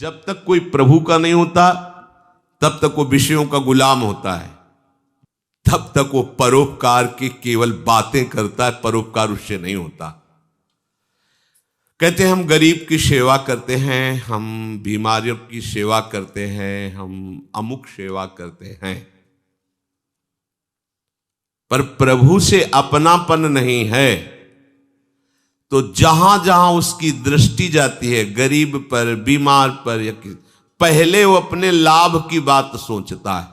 जब तक कोई प्रभु का नहीं होता तब तक वो विषयों का गुलाम होता है, तब तक वो परोपकार की केवल बातें करता है, परोपकार उससे नहीं होता। कहते हैं हम गरीब की सेवा करते हैं, हम बीमारियों की सेवा करते हैं, हम अमुक सेवा करते हैं, पर प्रभु से अपनापन नहीं है तो जहां जहां उसकी दृष्टि जाती है गरीब पर, बीमार पर, या पहले वो अपने लाभ की बात सोचता है।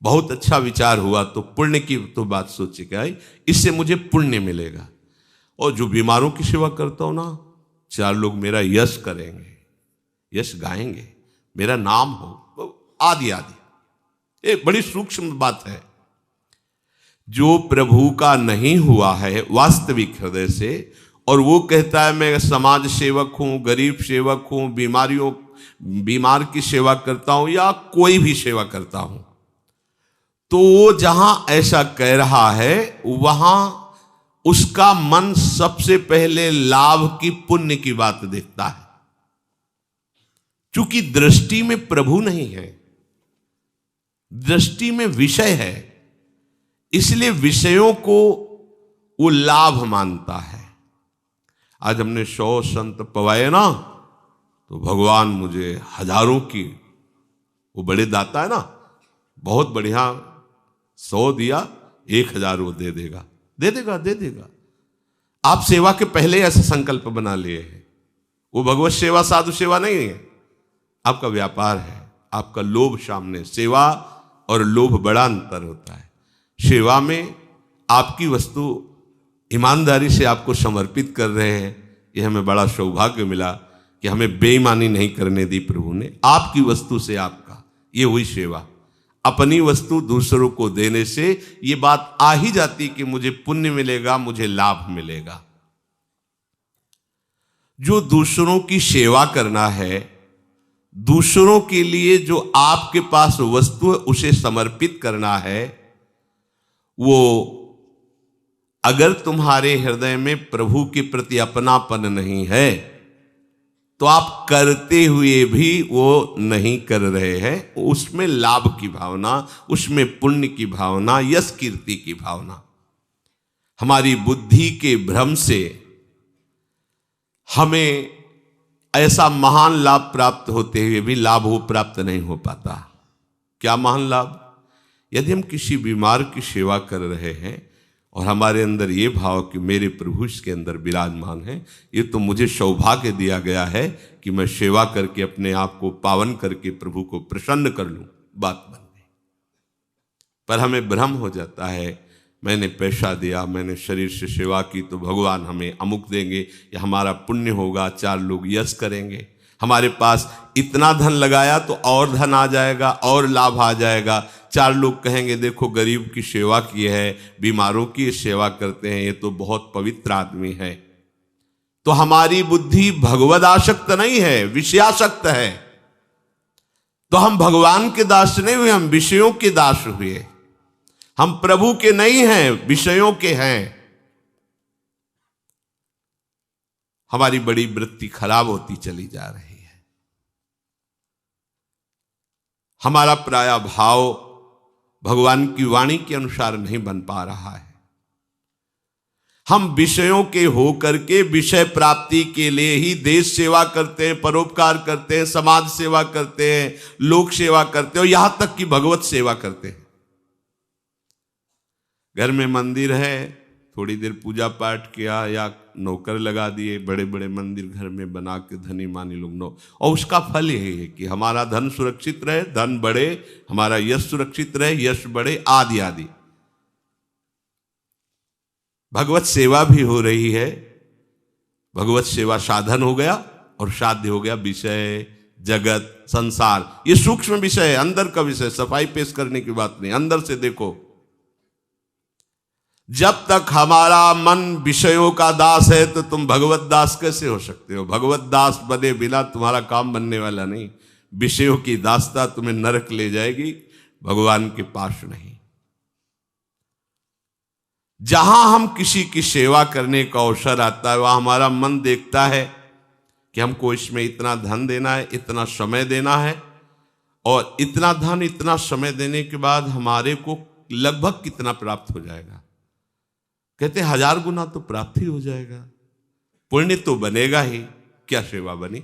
बहुत अच्छा विचार हुआ तो पुण्य की तो बात सोचेगा, इससे मुझे पुण्य मिलेगा, और जो बीमारों की सेवा करता हूं ना, 4 लोग मेरा यश करेंगे, यश गाएंगे, मेरा नाम हो, आदि आदि। एक बड़ी सूक्ष्म बात है। जो प्रभु का नहीं हुआ है वास्तविक हृदय से, और वो कहता है मैं समाज सेवक हूं, गरीब सेवक हूं, बीमार की सेवा करता हूं या कोई भी सेवा करता हूं, तो वो जहां ऐसा कह रहा है वहां उसका मन सबसे पहले लाभ की, पुण्य की बात देखता है। क्योंकि दृष्टि में प्रभु नहीं है, दृष्टि में विषय है, इसलिए विषयों को वो लाभ मानता है। आज हमने 100 संत पवाए ना, तो भगवान मुझे हजारों की, वो बड़े दाता है ना, बहुत बढ़िया, 100 दिया, 1000 वो दे देगा, दे देगा, दे देगा। आप सेवा के पहले ऐसा संकल्प बना लिए हैं। वो भगवत सेवा साधु सेवा नहीं है, आपका व्यापार है, आपका लोभ सामने। सेवा और लोभ बड़ा अंतर होता है। सेवा में आपकी वस्तु ईमानदारी से आपको समर्पित कर रहे हैं, यह हमें बड़ा सौभाग्य मिला कि हमें बेईमानी नहीं करने दी प्रभु ने। आपकी वस्तु से आपका, ये हुई सेवा। अपनी वस्तु दूसरों को देने से ये बात आ ही जाती कि मुझे पुण्य मिलेगा, मुझे लाभ मिलेगा। जो दूसरों की सेवा करना है, दूसरों के लिए जो आपके पास वस्तु है उसे समर्पित करना है, वो अगर तुम्हारे हृदय में प्रभु के प्रति अपनापन नहीं है तो आप करते हुए भी वो नहीं कर रहे हैं। उसमें लाभ की भावना, उसमें पुण्य की भावना, यश कीर्ति की भावना, हमारी बुद्धि के भ्रम से हमें ऐसा महान लाभ प्राप्त होते हुए भी लाभ वो प्राप्त नहीं हो पाता। क्या महान लाभ? यदि हम किसी बीमार की सेवा कर रहे हैं और हमारे अंदर ये भाव कि मेरे प्रभु इसके अंदर विराजमान है, ये तो मुझे सौभाग्य दिया गया है कि मैं सेवा करके अपने आप को पावन करके प्रभु को प्रसन्न कर लूं, बात बन गई। पर हमें भ्रम हो जाता है, मैंने पैसा दिया, मैंने शरीर से सेवा की तो भगवान हमें अमुक देंगे या हमारा पुण्य होगा, 4 लोग यश करेंगे। हमारे पास इतना धन लगाया तो और धन आ जाएगा, और लाभ आ जाएगा। 4 लोग कहेंगे देखो गरीब की सेवा की है, बीमारों की सेवा करते हैं, ये तो बहुत पवित्र आदमी है। तो हमारी बुद्धि भगवद आसक्त नहीं है, विषयासक्त है। तो हम भगवान के दास नहीं हुए, हम विषयों के दास हुए। हम प्रभु के नहीं हैं, विषयों के हैं। हमारी बड़ी वृत्ति खराब होती चली जा रही है। हमारा प्राय भाव भगवान की वाणी के अनुसार नहीं बन पा रहा है। हम विषयों के होकर के विषय प्राप्ति के लिए ही देश सेवा करते हैं, परोपकार करते हैं, समाज सेवा करते हैं, लोक सेवा करते हैं, और यहां तक कि भगवत सेवा करते हैं। घर में मंदिर है, थोड़ी देर पूजा पाठ किया या नौकर लगा दिए, बड़े बड़े मंदिर घर में बना के धनी मानी लोग, और उसका फल यही है कि हमारा धन सुरक्षित रहे, धन बढ़े, हमारा यश सुरक्षित रहे, यश बढ़े, आदि आदि। भगवत सेवा भी हो रही है, भगवत सेवा साधन हो गया और साध्य हो गया विषय, जगत, संसार। ये सूक्ष्म विषय है, अंदर का विषय, सफाई पेश करने की बात नहीं, अंदर से देखो। जब तक हमारा मन विषयों का दास है तो तुम भगवत दास कैसे हो सकते हो? भगवत दास बने बिना तुम्हारा काम बनने वाला नहीं। विषयों की दासता तुम्हें नरक ले जाएगी, भगवान के पास नहीं। जहां हम किसी की सेवा करने का अवसर आता है, वहां हमारा मन देखता है कि हमको इसमें इतना धन देना है, इतना समय देना है, और इतना धन इतना समय देने के बाद हमारे को लगभग कितना प्राप्त हो जाएगा? कहते 1000 गुना तो प्राप्त ही हो जाएगा, पुण्य तो बनेगा ही, क्या सेवा बनी।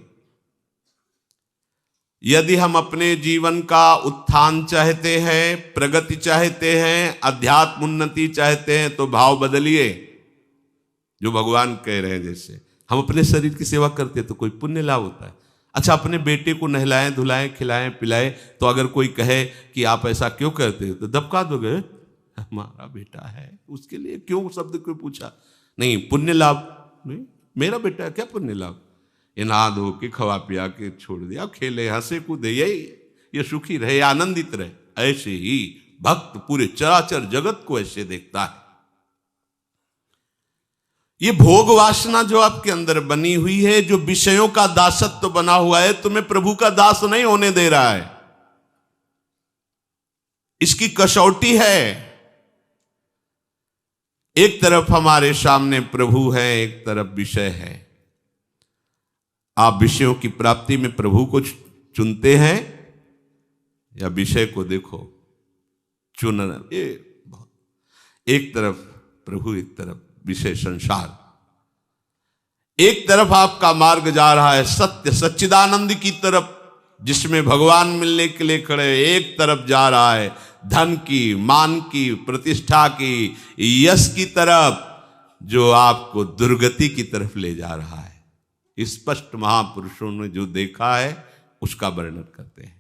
यदि हम अपने जीवन का उत्थान चाहते हैं, प्रगति चाहते हैं, अध्यात्म उन्नति चाहते हैं, तो भाव बदलिए। जो भगवान कह रहे हैं, जैसे हम अपने शरीर की सेवा करते हैं तो कोई पुण्य लाभ होता है। अच्छा, अपने बेटे को नहलाएं धुलाएं खिलाएं पिलाएं, तो अगर कोई कहे कि आप ऐसा क्यों करते हो तो दबका दोगे, हमारा बेटा है, उसके लिए क्यों शब्द क्यों पूछा? नहीं, पुण्य लाभ नहीं, मेरा बेटा है, क्या पुण्य लाभ? ये नहा धो के खवा पिया के छोड़ दिया, खेले हंसे कूदे, ये सुखी रहे, आनंदित रहे। ऐसे ही भक्त पूरे चराचर जगत को ऐसे देखता है। ये भोग वासना जो आपके अंदर बनी हुई है, जो विषयों का दासत्व बना हुआ है, तुम्हें प्रभु का दास नहीं होने दे रहा है। इसकी कसौटी है। एक तरफ हमारे सामने प्रभु है, एक तरफ विषय है। आप विषयों की प्राप्ति में प्रभु को चुनते हैं या विषय को? देखो, चुनना, ये एक तरफ प्रभु, एक तरफ विषय संसार। एक तरफ आपका मार्ग जा रहा है सत्य सच्चिदानंद की तरफ, जिसमें भगवान मिलने के लिए खड़े। एक तरफ जा रहा है धन की, मान की, प्रतिष्ठा की, यश की तरफ, जो आपको दुर्गति की तरफ ले जा रहा है। स्पष्ट महापुरुषों ने जो देखा है उसका वर्णन करते हैं।